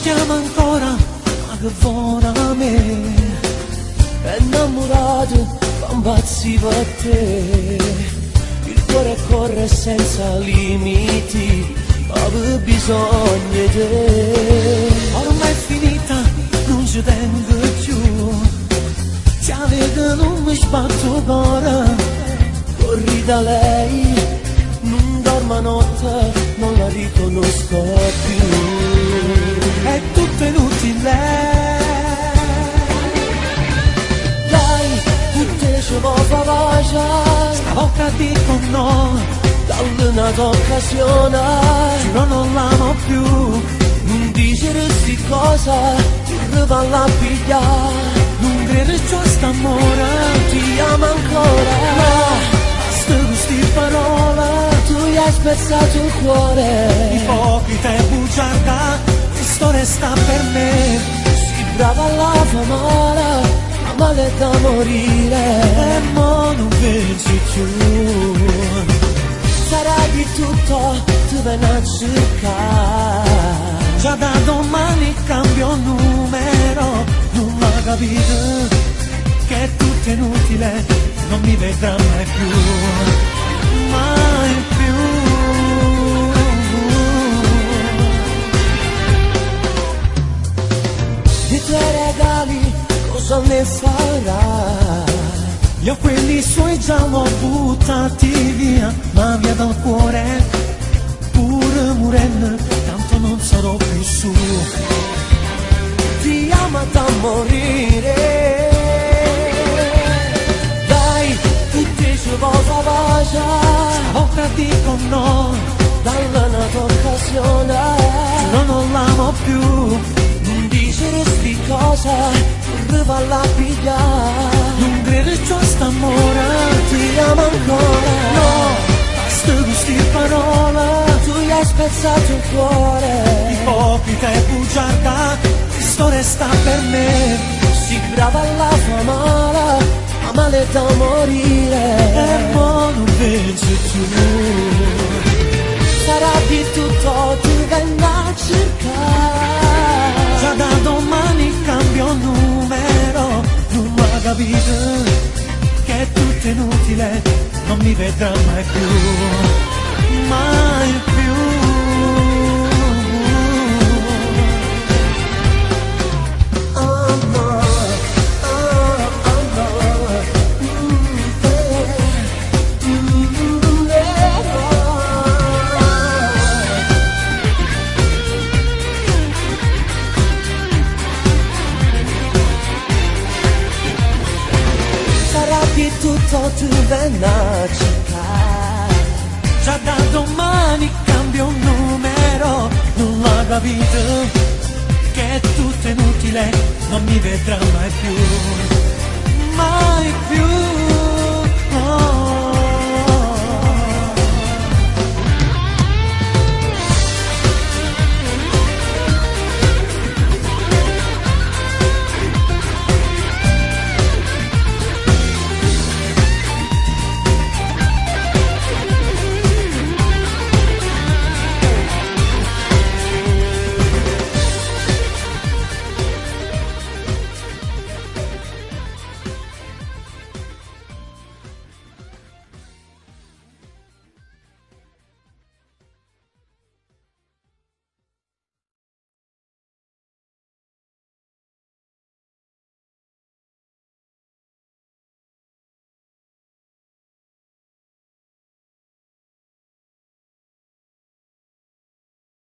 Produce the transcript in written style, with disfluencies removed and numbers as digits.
ti amo ancora, ma che vuole a me? È innamorato, fa impazzire per te. Il cuore corre senza limiti, ma per bisogno di te. Ormai è finita, non ci tengo più. Ti vedo, non mi sbatto il cuore. Corri da lei, non dormo notte, non la riconosco più. È tutto inutile. Dai, tutte ci può fare pace. Stavolta dico no, dall'un'altra occasione. Giuro non l'amo più, non dire sti cosa, ti rivallo a pigliare. Non credo ciò st'amore, ti amo ancora. No, basta queste parole, tu gli hai spezzato il cuore. Ipocrita e bugiarda, questo resta per me. Si brava alla famare, ma male da morire. E mo non pensi più. Sarà di tutto, tu vieni a cercare. Già da domani cambio numero, non l'ha capito, che è tutto inutile, non mi vedrà mai più, mai più. Di tuoi regali cosa ne farà? Io quelli suoi già l'ho buttati via, ma via dal cuore, pure morendo, tanto non sarò più suo. Ti amo da morire. Dai, tutti ci vuoi fare pace. Stavolta dico no, dall'altra occasione. Giuro non l'amo più, non dire sti cose, rivallo a pigliare. Non credo ciò st'amore, ti amo ancora. No, basta queste parole, tu gli hai spezzato il cuore. Ipocrita e bugiarda, questo resta per me. Si brava alla famare, ma male da morire. E mo non pensi più. Sarà di tutto, tu vieni a cercare. Già da domani cambio numero, non l'ha capito, che è tutto inutile, non mi vedrà mai più, mai più. Tutto tu vieni a cercare. Già da domani cambio un numero, non l'ha capito, che è tutto inutile, non mi vedrà mai più, mai più.